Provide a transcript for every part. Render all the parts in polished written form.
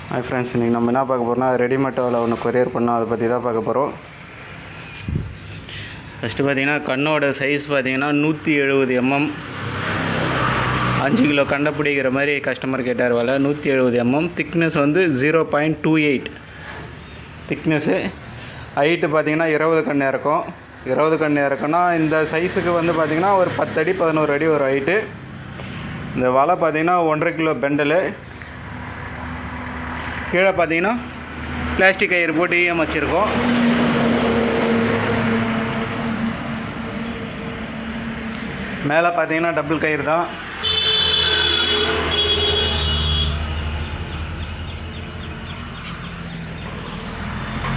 Hi friends, இன்றைக்கி நம்ம என்ன பார்க்க போகிறோம்னா ரெடிமேட் வலை ஒன்று கொரியர் பண்ணோம், அதை பற்றி தான் பார்க்க போகிறோம். ஃபஸ்ட்டு பார்த்தீங்கன்னா கண்ணோட சைஸ் பார்த்தீங்கன்னா 170 mm, 5 கிலோ கண்டை பிடிக்கிற மாதிரி கஸ்டமர் கேட்டார். வலை 170 mm, திக்னஸ் வந்து 0.28 திக்னஸ்ஸு. ஹைட்டு பார்த்தீங்கன்னா 20 கண்ணு இறக்கும். 20 கண்ணு இறக்குன்னா இந்த சைஸுக்கு வந்து பார்த்திங்கன்னா ஒரு 10 அடி 11 அடி ஒரு ஹைட்டு. இந்த வலை பார்த்திங்கன்னா 1.5 கிலோ பெண்டலு. கீழே பார்த்தீங்கன்னா பிளாஸ்டிக் கயிறு போட்டு அமைச்சிருக்கோம். மேலே பார்த்தீங்கன்னா டபுள் கயிறு தான்.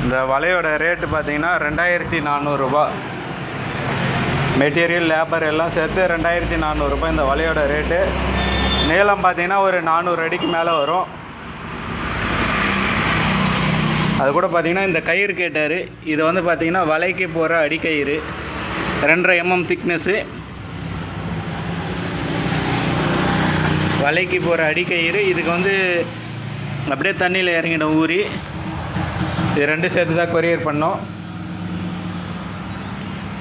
இந்த வலையோட ரேட்டு பார்த்தீங்கன்னா 2400 ரூபா. மெட்டீரியல் லேபர் எல்லாம் சேர்த்து 2400 ரூபாய் இந்த வலையோட ரேட்டு. நீளம் பார்த்தீங்கன்னா ஒரு 400 அடிக்கு மேலே வரும். அது கூட பார்த்திங்கன்னா இந்த கயிறு கேட்டார். இது வந்து பார்த்திங்கன்னா வலைக்கு போகிற அடிக்கயிறு, 2.5 mm திக்னஸ்ஸு. வலைக்கு போகிற அடிக்கயிறு. இதுக்கு வந்து அப்படியே தண்ணியில் இறங்கிடும் ஊறி. இது ரெண்டும் சேர்த்து தான் கொரியர் பண்ணோம்.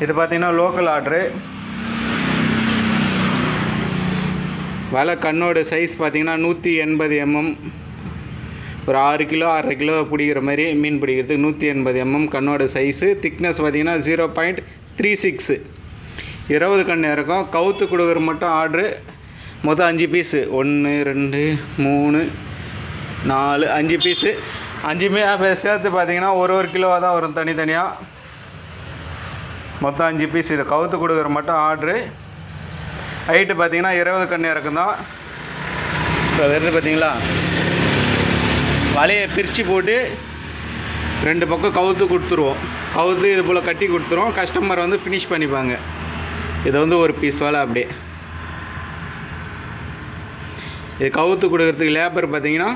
இது பார்த்திங்கன்னா லோக்கல் ஆர்டரு. வலை கண்ணோட சைஸ் பார்த்திங்கன்னா 180 mm, ஒரு 6 கிலோ 6.5 கிலோ பிடிக்கிற மாதிரி மீன் பிடிக்கிறதுக்கு 180 mm கண்ணோட சைஸு. திக்னஸ் பார்த்திங்கன்னா 0.36, 20 கண்ணு இருக்கும். கவுத்து கொடுக்குற மட்டும் ஆர்டரு. மொத்தம் 5 பீஸு, 1 2 3 4 5 பீஸு. 5மே சேர்த்து பார்த்திங்கன்னா ஒரு கிலோவாக தான் வரும் தனித்தனியாக. மொத்தம் 5 பீஸ். இது கவுத்து கொடுக்குற மட்டும் ஆர்டரு. ஹைட்டு பார்த்திங்கன்னா 20 கண்ணு இறக்கும் தான். இப்போ வருது பார்த்திங்களா, வலையை பிரித்து போட்டு 2 பக்கம் கவுத்து கொடுத்துருவோம். கவுத்து இது போல் கட்டி கொடுத்துருவோம். கஸ்டமர் வந்து ஃபினிஷ் பண்ணிப்பாங்க. இது வந்து ஒரு பீஸ் வலை. அப்படியே இது கவுத்து கொடுக்கறதுக்கு லேபர் பார்த்திங்கன்னா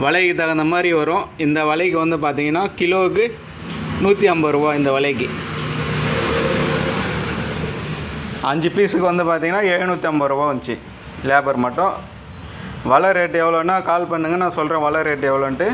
வலைக்கு தகுந்த மாதிரி வரும். இந்த வலைக்கு வந்து பார்த்திங்கன்னா கிலோவுக்கு 150 ரூபா. இந்த வலைக்கு 5 பீஸுக்கு வந்து பார்த்திங்கன்னா 750 ரூபா வந்துச்சு லேபர் மட்டும். வலை ரேட் எவ்வளோன்னா கால் பண்ணுங்கள், நான் சொல்கிறேன் வலை ரேட் எவ்வளோன்ட்டு.